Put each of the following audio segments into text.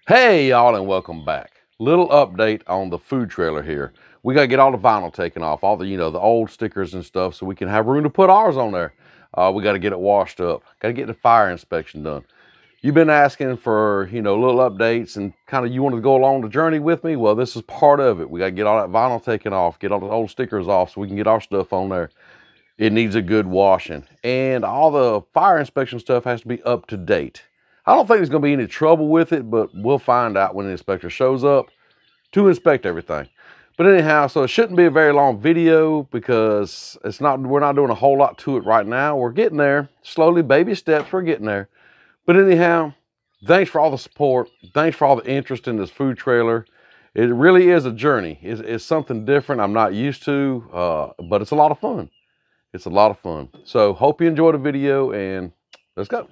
Hey y'all, and welcome back. Little update on the food trailer here. We gotta get all the vinyl taken off, all the the old stickers and stuff, so we can have room to put ours on there. We gotta get it washed up. Gotta get the fire inspection done. You've been asking for little updates and kind of you want to go along the journey with me. Well, this is part of it. We gotta get all that vinyl taken off, get all the old stickers off, so we can get our stuff on there. It needs a good washing, and all the fire inspection stuff has to be up to date. I don't think there's going to be any trouble with it, but we'll find out when the inspector shows up to inspect everything. But anyhow, so it shouldn't be a very long video because we're not doing a whole lot to it right now. We're getting there. Slowly, baby steps, we're getting there. But anyhow, thanks for all the support. Thanks for all the interest in this food trailer. It really is a journey. It's something different I'm not used to, but it's a lot of fun. It's a lot of fun. So hope you enjoyed the video, and let's go.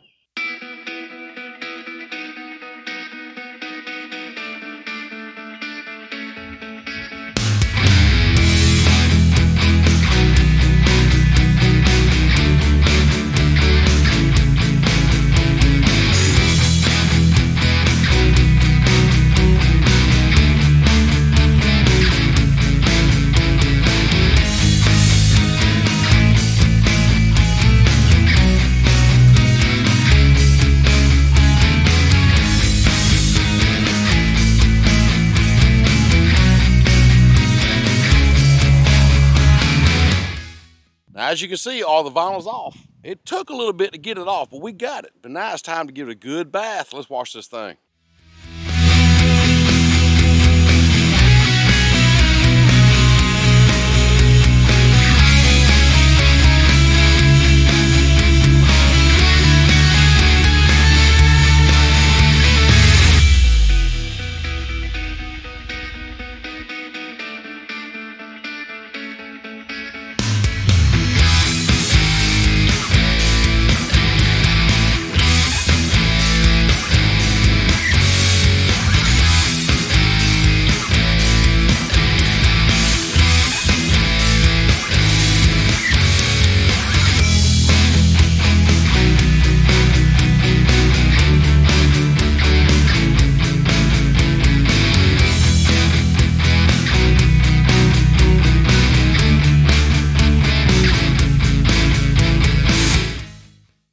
As you can see, all the vinyl's off. It took a little bit to get it off, but we got it. But now it's time to give it a good bath. Let's wash this thing.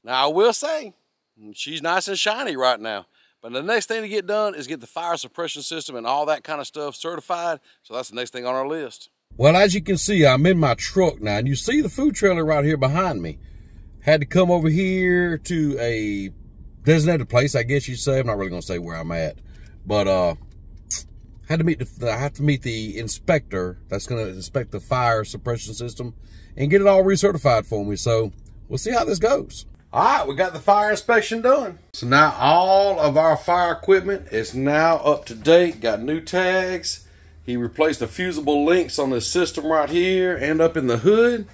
Now, I will say, she's nice and shiny right now. But the next thing to get done is get the fire suppression system and all that kind of stuff certified. So that's the next thing on our list. Well, as you can see, I'm in my truck now. And you see the food trailer right here behind me. Had to come over here to a designated place, I guess you'd say. I'm not really going to say where I'm at. But I have to meet the inspector that's going to inspect the fire suppression system and get it all recertified for me. So we'll see how this goes. All right, we got the fire inspection done. So now all of our fire equipment is now up to date, got new tags. He replaced the fusible links on the system right here and up in the hood.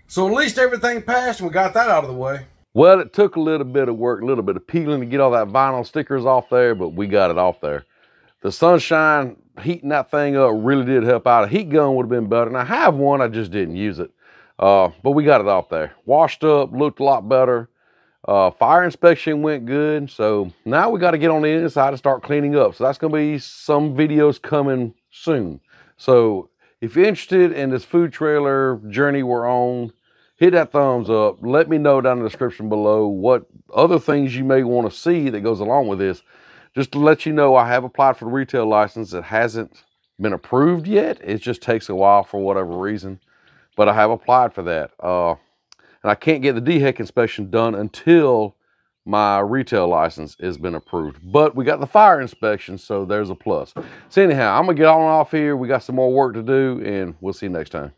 So at least everything passed and we got that out of the way. Well, it took a little bit of work, a little bit of peeling to get all that vinyl stickers off there, but we got it off there. The sunshine heating that thing up really did help out. A heat gun would have been better. And I have one, I just didn't use it. But we got it off there. Washed up, looked a lot better. Fire inspection went good. So now we got to get on the inside and start cleaning up. So that's going to be some videos coming soon. So if you're interested in this food trailer journey we're on, hit that thumbs up. Let me know down in the description below what other things you may want to see that goes along with this. Just to let you know, I have applied for the retail license. It hasn't been approved yet. It just takes a while for whatever reason. But I have applied for that. And I can't get the DHEC inspection done until my retail license has been approved. But we got the fire inspection, so there's a plus. So anyhow, I'm going to get on off here. We got some more work to do, and we'll see you next time.